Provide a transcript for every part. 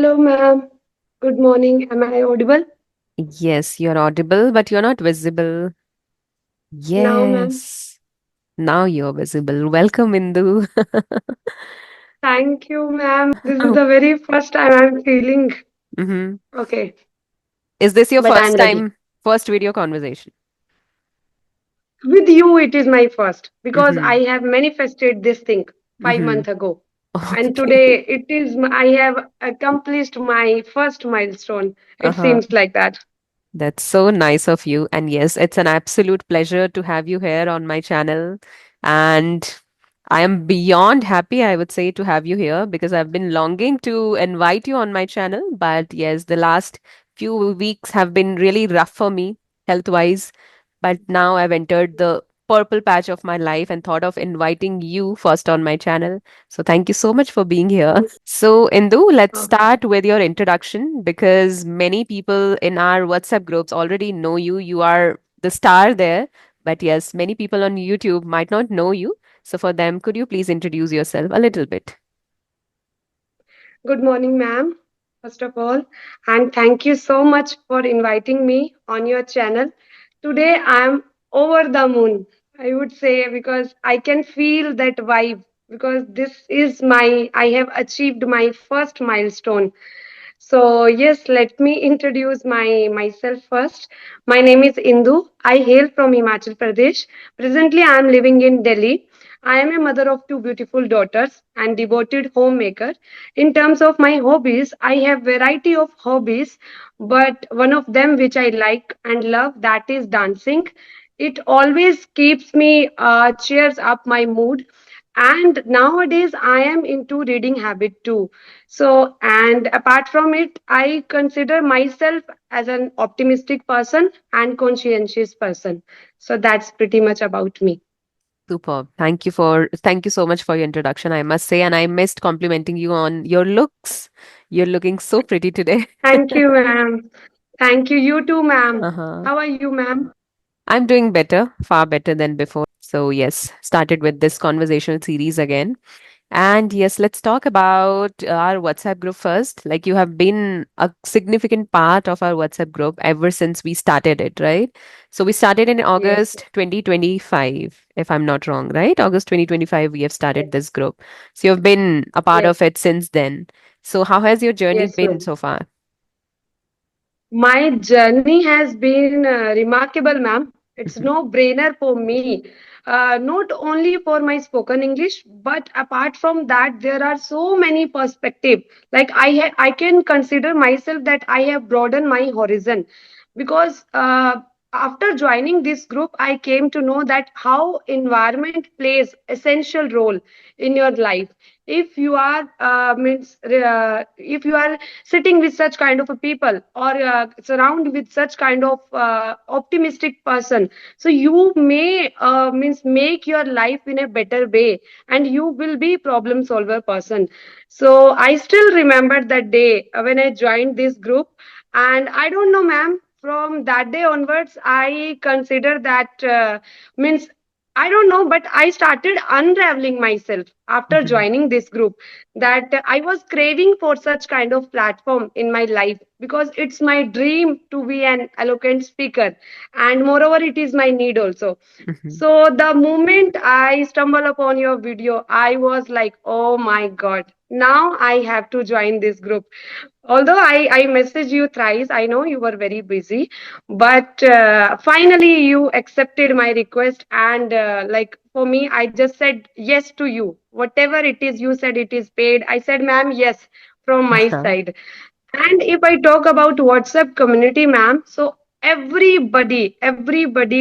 Hello, ma'am. Good morning. Am I audible? Yes, you're audible, but you're not visible. Now, ma'am. Yes, now you're visible. Welcome, Indu. Thank you, ma'am. This is the very first time I'm feeling hmm okay, Is this your but I'm first ready. time, first video conversation? With you, it is my first because hmm I have manifested this thing five hmm months ago. And Okay. today it is, I have accomplished my first milestone. It Uh-huh. seems like that. That's so nice of you. And yes, it's an absolute pleasure to have you here on my channel. And I am beyond happy, I would say, to have you here because I've been longing to invite you on my channel. But yes, the last few weeks have been really rough for me, health-wise. But now I've entered the purple patch of my life and thought of inviting you first on my channel. So thank you so much for being here. So, Indu, let's Oh, start with your introduction because many people in our WhatsApp groups already know you. You are the star there. But yes, many people on YouTube might not know you. So, for them, could you please introduce yourself a little bit? good morning, ma'am. First of all, and thank you so much for inviting me on your channel. Today, I'm over the moon, I would say, because I can feel that vibe. Because I have achieved my first milestone. So yes, let me introduce myself first. My name is Indu. I hail from Himachal Pradesh. Presently, I am living in Delhi. I am a mother of two beautiful daughters and devoted homemaker. In terms of my hobbies, I have variety of hobbies, but one of them which I like and love, that is dancing. It always keeps me cheers up my mood. And nowadays, I am into reading habit too. So, and apart from it, I consider myself as an optimistic person and conscientious person. So that's pretty much about me. Superb. Thank you so much for your introduction, I must say. And I missed complimenting you on your looks. You're looking so pretty today. Thank you, ma'am. Thank you. You too, ma'am. Uh-huh. How are you, ma'am? I'm doing better, far better than before. So, yes, started with this conversational series again. And yes, let's talk about our WhatsApp group first. Like you have been a significant part of our WhatsApp group ever since we started it, right? So we started in Yes, August 2025, if I'm not wrong, right? August 2025, we have yes, started this group. So you've been a part yes, of it since then. So how has your journey yes, been ma'am. so far? My journey has been remarkable, ma'am. It's Mhm. no brainer for me. Not only for my spoken English, but apart from that, there are so many perspectives. Like I can consider myself that I have broadened my horizon because after joining this group, I came to know that how environment plays essential role in your life. If you are if you are sitting with such kind of a people or surround with such kind of optimistic person, so you may means make your life in a better way and you will be problem solver person. So I still remember that day when I joined this group, and I don't know, ma'am, from that day onwards I consider that means I don't know, but I started unraveling myself after Mhm. joining this group, that I was craving for such kind of platform in my life because it's my dream to be an eloquent speaker, and moreover it is my need also. Mhm. So the moment I stumble upon your video, I was like, oh my god, now I have to join this group. Although I messaged you thrice, I know you were very busy, but finally you accepted my request. And like for me, I just said yes to you. Whatever it is, you said it is paid. I said, ma'am, yes, from my Uh-huh. side. And if I talk about WhatsApp community, ma'am, so everybody,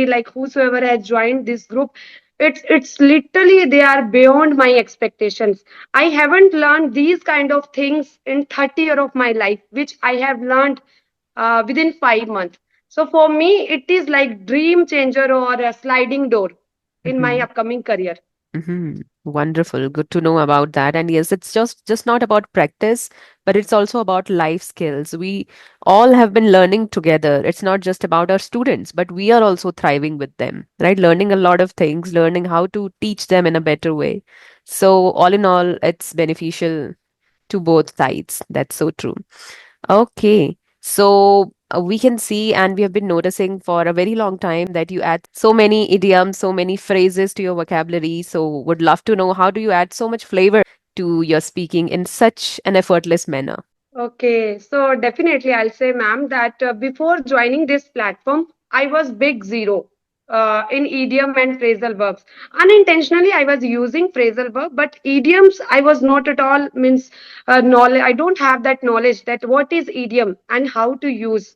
like whosoever has joined this group, it's literally they are beyond my expectations. I haven't learned these kind of things in 30 years of my life, which I have learned within 5 months. So for me, it is like dream changer or a sliding door in my Mhm. upcoming career. Wonderful. Good to know about that. And yes, it's just not about practice, but it's also about life skills. We all have been learning together. It's not just about our students, but we are also thriving with them, right? Learning a lot of things, learning how to teach them in a better way. So all in all, it's beneficial to both sides. That's so true. Okay. So we can see, and we have been noticing for a very long time that you add so many idioms, so many phrases to your vocabulary. So would love to know, how do you add so much flavor to your speaking in such an effortless manner? Okay, so definitely I'll say, ma'am, that before joining this platform, I was big zero in idiom and phrasal verbs. Unintentionally, I was using phrasal verb, but idioms, I was not at all means knowledge. I don't have that knowledge that what is idiom and how to use.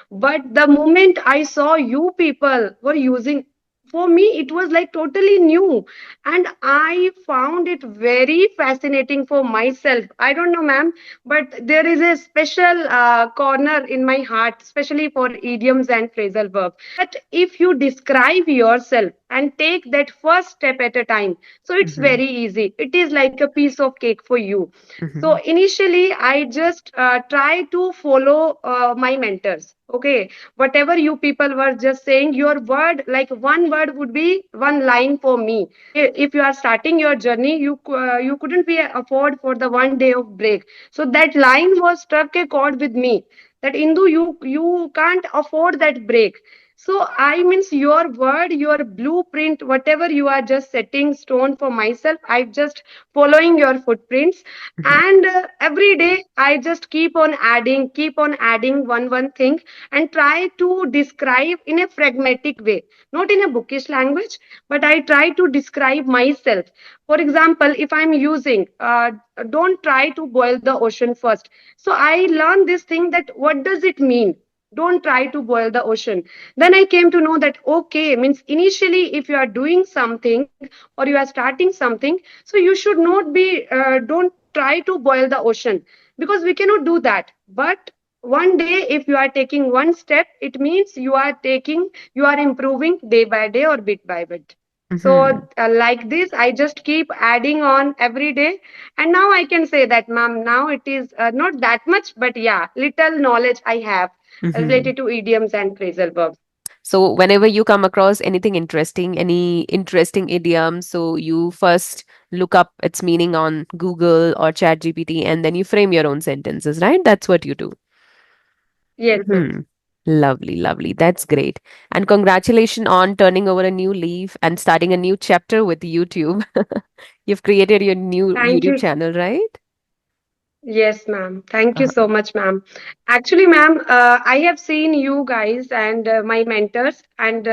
But the moment I saw you people were using, for me, it was like totally new. And I found it very fascinating for myself. I don't know, ma'am, but there is a special corner in my heart, especially for idioms and phrasal verbs. That if you describe yourself and take that first step at a time, so it's Mm-hmm. very easy. It is like a piece of cake for you. So Mm-hmm. initially, I just try to follow my mentors. Okay, whatever you people were just saying, your word, like one word would be one line for me. If you are starting your journey, you couldn't be afford for the 1 day of break. So that line was struck a chord with me. That Indu, you can't afford that break. So I means your word, your blueprint, whatever you are just setting stone for myself, I just following your footprints. Mm-hmm. And every day I just keep on adding one thing and try to describe in a pragmatic way, not in a bookish language, but I try to describe myself. For example, if I'm using don't try to boil the ocean first, so I learned this thing that what does it mean, don't try to boil the ocean. Then I came to know that okay means initially if you are doing something or you are starting something, so you should not be don't try to boil the ocean, because we cannot do that. But one day if you are taking one step, it means you are improving day by day or bit by bit. So Mm-hmm. like this I just keep adding on every day, and now I can say that, ma'am, now it is not that much, but yeah, little knowledge I have Mm-hmm. related to idioms and phrasal verbs. So whenever you come across anything interesting, any interesting idiom, so you first look up its meaning on Google or ChatGPT, and then you frame your own sentences, right? That's what you do. Yes, ma'am. Hmm. Lovely, lovely. That's great. And congratulations on turning over a new leaf and starting a new chapter with YouTube. You've created your new Thank YouTube you. channel, right? Yes, ma'am. Thank you Uh-huh. so much, ma'am. Actually, ma'am, I have seen you guys and my mentors, and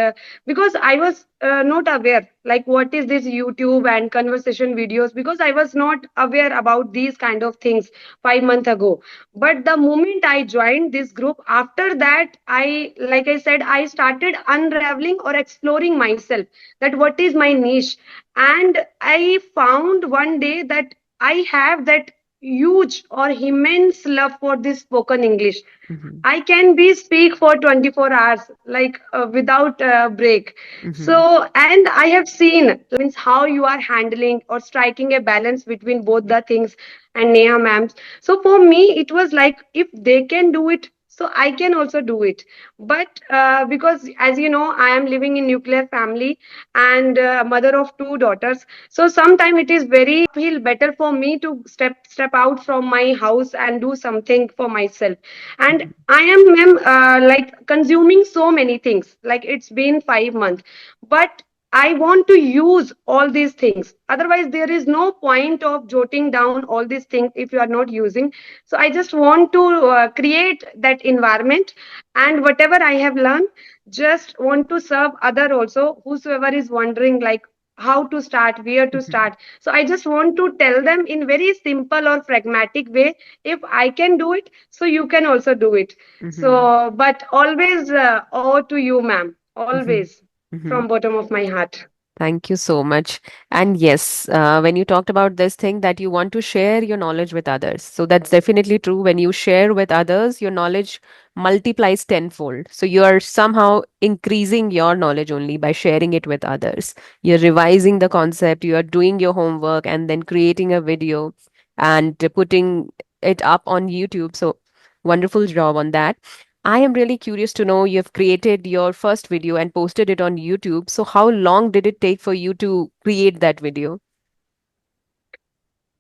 because I was not aware, like what is this YouTube and conversation videos, because I was not aware about these kind of things 5 months ago. But the moment I joined this group, after that, like I said, I started unraveling or exploring myself, that what is my niche, and I found one day that I have that huge or immense love for this spoken English. Mm-hmm. I can be speak for 24 hours, like without break. Mm-hmm. So, and I have seen means how you are handling or striking a balance between both the things. And Neha ma'am. So for me, it was like if they can do it, so I can also do it. But because as you know, I am living in nuclear family and mother of two daughters. So sometimes it is very feel better for me to step out from my house and do something for myself. And Mm-hmm. I am ma'am, like consuming so many things. Like it's been 5 months, but I want to use all these things. Otherwise, there is no point of jotting down all these things if you are not using. So I just want to create that environment, and whatever I have learned, just want to serve other also, whosoever is wondering like how to start, where to Mm-hmm. start. So I just want to tell them in very simple or pragmatic way, if I can do it, so you can also do it. Mm-hmm. So, but always owe to you, ma'am. Mm-hmm. Always Mm-hmm. from bottom of my heart. Thank you so much. And yes, when you talked about this thing that you want to share your knowledge with others, so that's definitely true. When you share with others, your knowledge multiplies tenfold. So you are somehow increasing your knowledge only by sharing it with others. You're revising the concept, you are doing your homework, and then creating a video and putting it up on YouTube. So wonderful job on that. I am really curious to know, you've created your first video and posted it on YouTube. So how long did it take for you to create that video?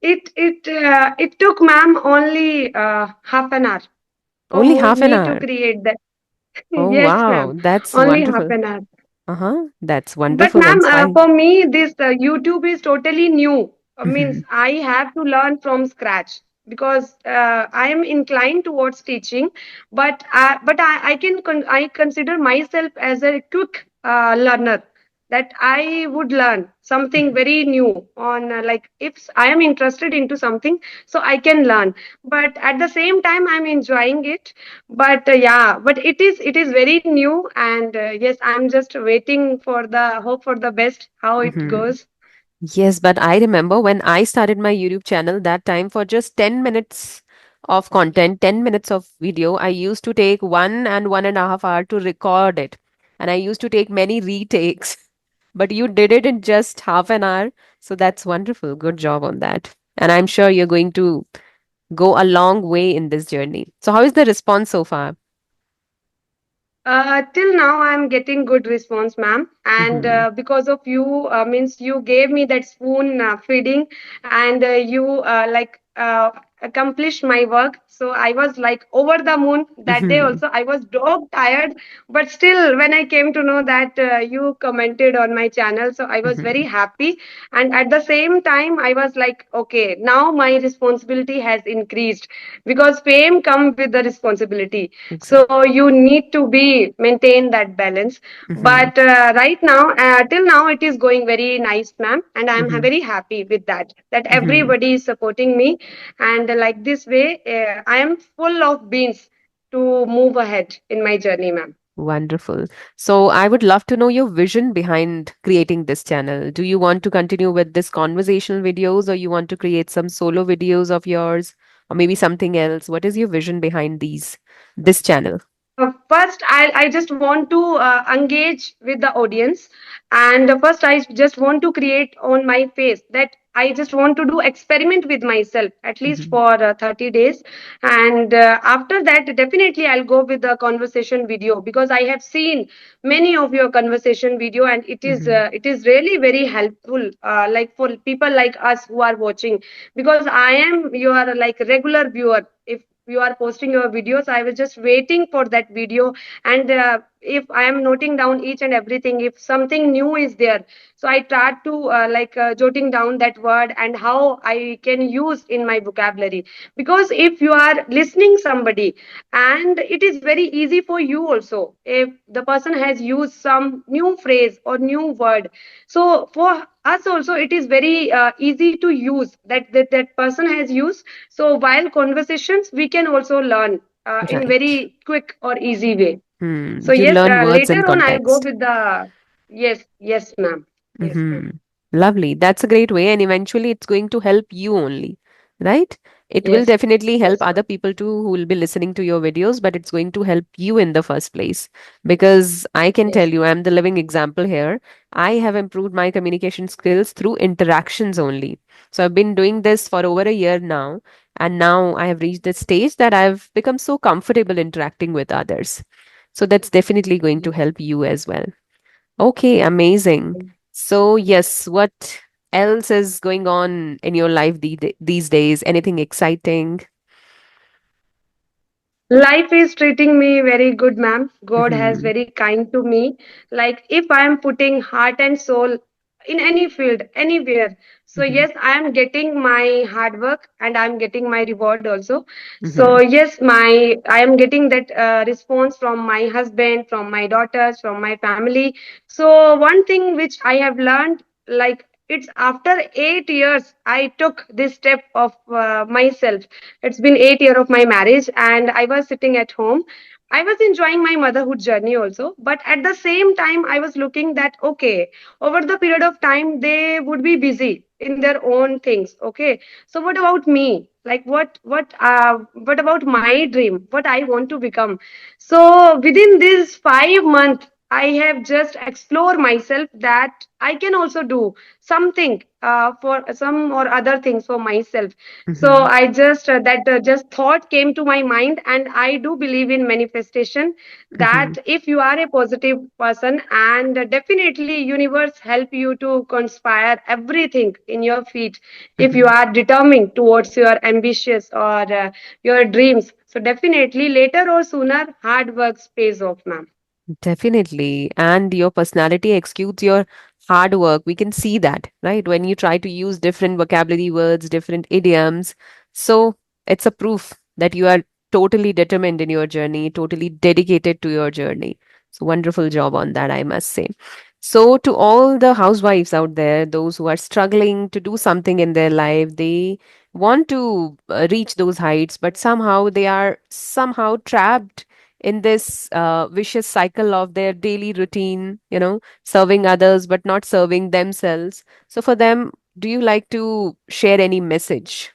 It took ma'am only half an hour for Only half an me to hour. create that. Oh, Yes, wow. ma'am. That's Only half wonderful. an hour. Uh-huh. That's But wonderful, ma'am, inspiring. for me, this YouTube is totally new. Mm-hmm. Means I have to learn from scratch because I am inclined towards teaching, but I consider myself as a quick learner. That I would learn something very new on like if I am interested into something, so I can learn. But at the same time, I'm enjoying it. But yeah, but it is very new, and yes, I'm just waiting for the hope for the best how it Mm-hmm. goes. Yes, but I remember when I started my YouTube channel that time for just 10 minutes of content, 10 minutes of video, I used to take 1 and 1.5 hour to record it. And I used to take many retakes. But you did it in just half an hour. So that's wonderful. Good job on that. And I'm sure you're going to go a long way in this journey. So how is the response so far? Till now, I'm getting good response, ma'am. And Mm-hmm. because of you, means you gave me that spoon feeding, and you accomplished my work. So I was like over the moon that day. Mm-hmm. Also, I was dog tired, but still, when I came to know that you commented on my channel, so I was very Mm-hmm. happy. And at the same time, I was like, okay, now my responsibility has increased because fame come with the responsibility, Exactly. so you need to be maintain that balance. Mm-hmm. But right now, till now it is going very nice, ma'am, and I'm Mm-hmm. very happy with that, that Mm-hmm. everybody is supporting me. And like this way, I am full of beans to move ahead in my journey, ma'am. Wonderful. So I would love to know your vision behind creating this channel. Do you want to continue with this conversational videos or you want to create some solo videos of yours or maybe something else? What is your vision behind this channel? First, I just want to engage with the audience, and first I just want to create on my face that I just want to do experiment with myself at least Hmm. for 30 days, and after that definitely I'll go with the conversation video because I have seen many of your conversation video, and Hmm. it is really very helpful like for people like us who are watching, because I am your like regular viewer. If you are posting your videos, I was just waiting for that video. And if I am noting down each and everything, if something new is there, so I try to jotting down that word and how I can use in my vocabulary. Because if you are listening somebody, and it is very easy for you also if the person has used some new phrase or new word, so for us also it is very easy to use that person has used. So while conversations, we can also learn in Right. very quick or easy way. Hmm. So You yes, learn words in later on I'll go context. with the yes, yes, ma'am. Yes, ma'am. Mm-hmm. Lovely. That's a great way. And eventually it's going to help you only, right? It will Yes, definitely help yes, other ma'am. people too who will be listening to your videos, but it's going to help you in the first place. Because I can tell Yes. you, I'm the living example here. I have improved my communication skills through interactions only. So I've been doing this for over a year now. And now I have reached the stage that I've become so comfortable interacting with others. So that's definitely going to help you as well. Okay, amazing. So, yes, what else is going on in your life these days? Anything exciting? Life is treating me very good, ma'am. God has Mm-hmm. very kind to me. Like if I am putting heart and soul in any field, anywhere. So Mm-hmm. yes, I am getting my hard work and I am getting my reward also. Mm-hmm. So yes, my I am getting that response from my husband, from my daughters, from my family. So one thing which I have learned, like it's after 8 years, I took this step of myself. It's been 8 years of my marriage, and I was sitting at home. I was enjoying my motherhood journey also, but at the same time, I was looking that okay, over the period of time, they would be busy in their own things. Okay, so what about me? Like what about my dream? What I want to become? So within these 5 months. I have just explored myself that I can also do something for some or other things for myself. So Mm-hmm. I just that just thought came to my mind, and I do believe in manifestation, Mm-hmm. that if you are a positive person, and definitely universe help you to conspire everything in your feet, if you Mm-hmm. are determined towards your ambitious or your dreams. So definitely later or sooner hard work pays off, ma'am. Definitely. And your personality exudes your hard work. We can see that, right? When you try to use different vocabulary words, different idioms. So it's a proof that you are totally determined in your journey, totally dedicated to your journey. So wonderful job on that, I must say. So to all the housewives out there, those who are struggling to do something in their life, they want to reach those heights, but somehow they are somehow trapped in this vicious cycle of their daily routine, serving others but not serving themselves. So, for them, do you like to share any message?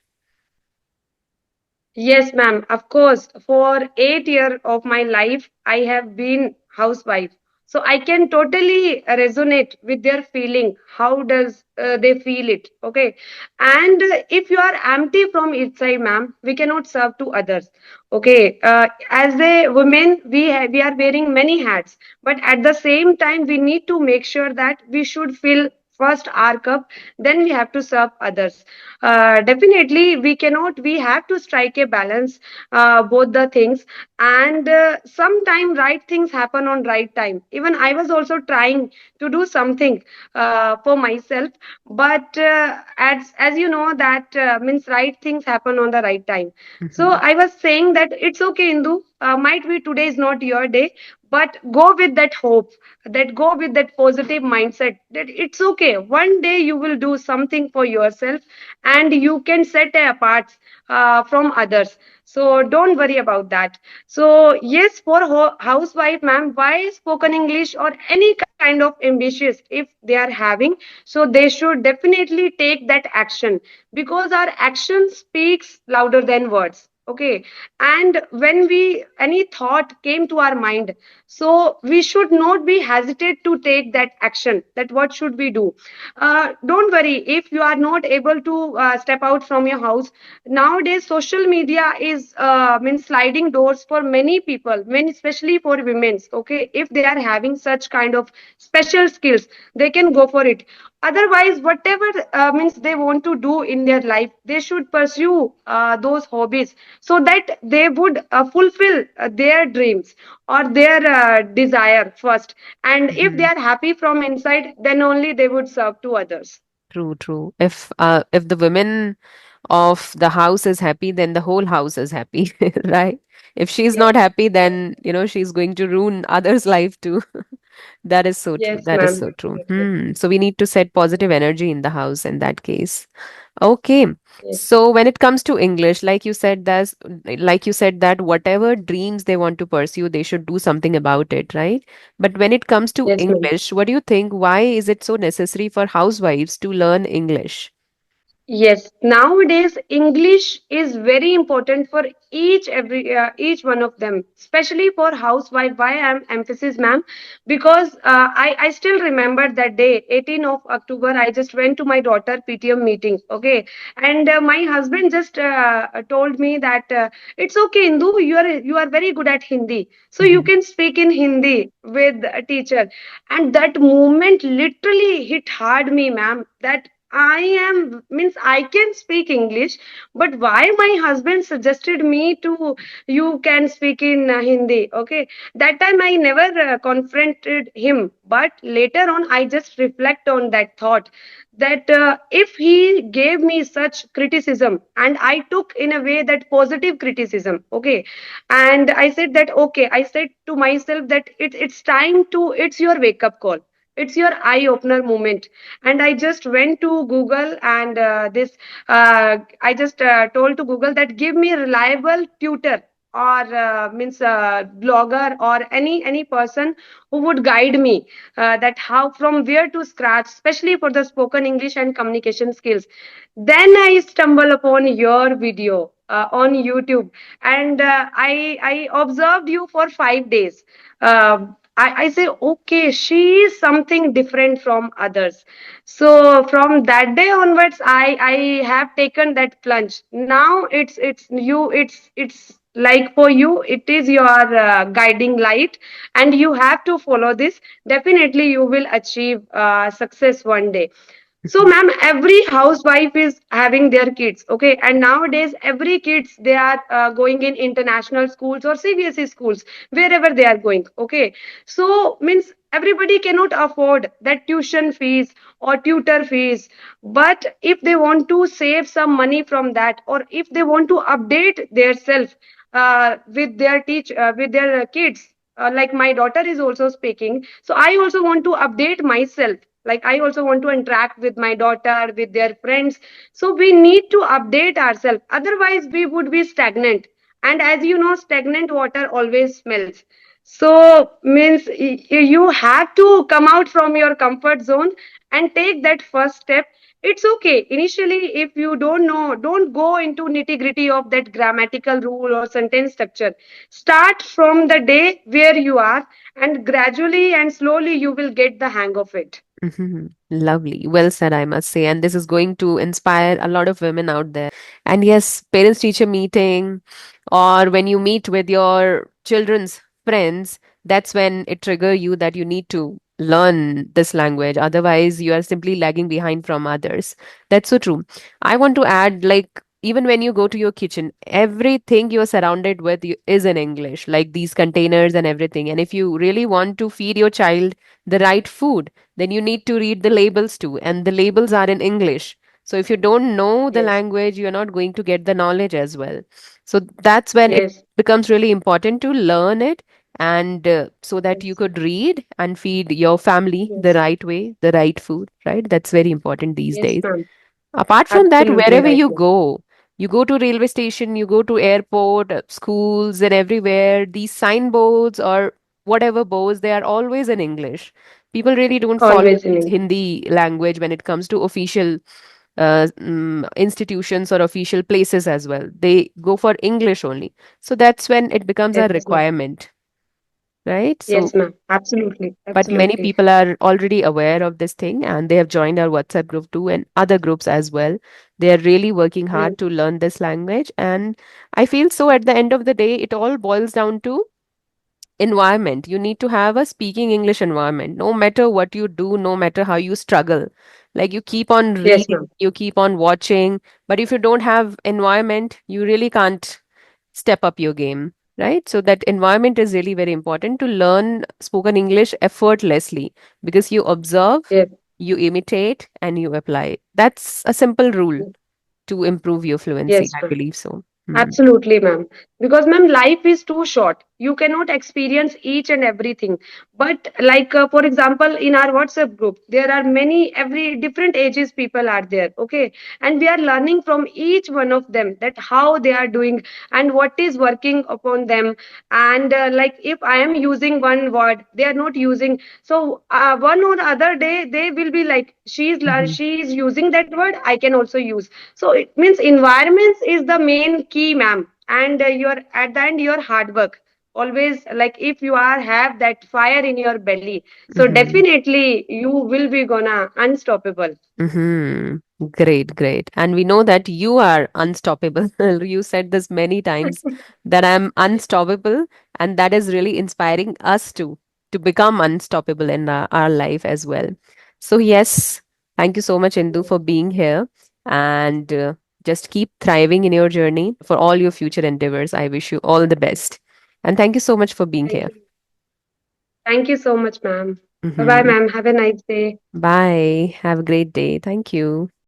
Yes, ma'am. Of course, for 8 years of my life, I have been housewife. So I can totally resonate with their feeling. How does they feel it? Okay. And if you are empty from inside, ma'am, we cannot serve to others. Okay. As a woman, we are wearing many hats, but at the same time, we need to make sure that we should fill first our cup, then we have to serve others. Definitely we have to strike a balance, both the things. And sometime right things happen on right time. Even I was also trying to do something for myself, but as you know that means right things happen on the right time. So Mhm. I was saying that it's okay, Indu, might be today is not your day, but go with that hope, that go with that positive mindset, that it's okay, one day you will do something for yourself, and you can set apart from others. So don't worry about that. So yes, for housewife, ma'am, why spoken English or any kind of ambitious, if they are having, so they should definitely take that action, because our action speaks louder than words. Okay. And when we any thought came to our mind, so we should not be hesitate to take that action, that what should we do. Don't worry if you are not able to step out from your house. Nowadays social media is means sliding doors for many people, many, especially for women. Okay, if they are having such kind of special skills, they can go for it. Otherwise, whatever means they want to do in their life, they should pursue those hobbies, so that they would fulfill their dreams or their desire first. And if they Mhm. are happy from inside, then only they would serve to others. True, true. If the women of the house is happy, then the whole house is happy, right? If she's not Yes, happy, then she's going to ruin others' life too. That is so true. yes, That is ma'am, so true. definitely. So we need to set positive energy in the house in that case. Okay. Yes, So when it comes to English, like you said that whatever dreams they want to pursue, they should do something about it, right? But when it comes to yes, ma'am. English, what do you think? Why is it so necessary for housewives to learn English? Yes, nowadays English is very important for each one of them, especially for housewife. Why I'm emphasis, ma'am? Because I still remember that day, 18th of October. I just went to my daughter PTM meeting. Okay, and my husband just told me that it's okay, Indu. You are very good at Hindi, so you Mhm. can speak in Hindi with a teacher. And that moment literally hit hard me, ma'am. That I am means I can speak English, but why my husband suggested me to you can speak in Hindi? Okay, that time I never confronted him, but later on I just reflect on that thought, that if he gave me such criticism and I took in a way that positive criticism, okay, and I said that okay, I said to myself that it's time to, it's your wake up call, it's your eye opener moment. And I just went to Google, and this I just told to Google that give me reliable tutor or means blogger or any person who would guide me, that how from where to scratch, especially for the spoken English and communication skills. Then I stumble upon your video on YouTube, and I observed you for 5 days. I say, okay, she is something different from others. So from that day onwards, I have taken that plunge. Now it's you, it's like for you, it is your guiding light, and you have to follow this. Definitely, you will achieve success one day. So, ma'am, every housewife is having their kids, okay? And nowadays, every kids they are going in international schools or CBSE schools, wherever they are going, okay? So, means everybody cannot afford that tuition fees or tutor fees. But if they want to save some money from that, or if they want to update their self with their with their kids, like my daughter is also speaking, so I also want to update myself, like I also want to interact with my daughter, with their friends. So we need to update ourselves, otherwise we would be stagnant. And as you know, stagnant water always smells. So means you have to come out from your comfort zone and take that first step. It's okay initially. If you don't know, don't go into nitty gritty of that grammatical rule or sentence structure. Start from the day where you are, and gradually and slowly you will get the hang of it. Mhm. Lovely. Well said, I must say. And this is going to inspire a lot of women out there. And yes, parents teacher meeting, or when you meet with your children's friends, that's when it trigger you that you need to learn this language. Otherwise, you are simply lagging behind from others. That's so true. I want to add, like, even when you go to your kitchen, everything you're surrounded with is in English, like these containers and everything. And if you really want to feed your child the right food, then you need to read the labels too, and the labels are in English. So if you don't know the Yes, language, you're not going to get the knowledge as well. So that's when it yes, becomes really important to learn it, and so that you yes, could read and feed your family the yes, right way, the right food, right? That's very important these yes, days. ma'am. Apart from that, Absolutely wherever right, ma'am. you go to railway station, you go to airport, schools, and everywhere, these signboards or whatever boards, they are always in English. People really don't follow Always in this English. Hindi language when it comes to official institutions or official places as well. They go for English only. So that's when it becomes a Yes, ma'am. requirement, right? Yes, So ma'am. Absolutely, but many absolutely. people are already aware of this thing and they have joined our WhatsApp group too and other groups as well. They are really working Mm, hard to learn this language. And I feel so at the end of the day, it all boils down to environment. You need to have a speaking English environment, no matter what you do, no matter how you struggle. Like you keep on yes, reading, ma'am. you keep on watching, but if you don't have environment, you really can't step up your game, right? So that environment is really very important to learn spoken English effortlessly because you observe, Yes, you imitate, and you apply. That's a simple rule to improve your fluency. yes, I ma'am. believe so. Hmm. Absolutely, ma'am. Because, ma'am, life is too short. You cannot experience each and everything. But, like, for example, in our WhatsApp group, there are many, every different ages people are there. Okay. And we are learning from each one of them that how they are doing and what is working upon them. And, like, if I am using one word, they are not using. So, one or other day, they will be like, Mhm. she is using that word, I can also use. So it means environments is the main key, ma'am. And your at the end, your hard work. Always, like if you are have that fire in your belly, so Mhm. definitely you will be gonna unstoppable. Mm-hmm. Great, great. And we know that you are unstoppable. You said this many times that I'm unstoppable, and that is really inspiring us to become unstoppable in our life as well. So yes, thank you so much, Indu, for being here, and just keep thriving in your journey for all your future endeavors. I wish you all the best, and thank you so much for being Thank here. you. Thank you so much, ma'am. Bye bye, Mm-hmm. ma'am. Have a nice day. Bye. Have a great day. Thank you.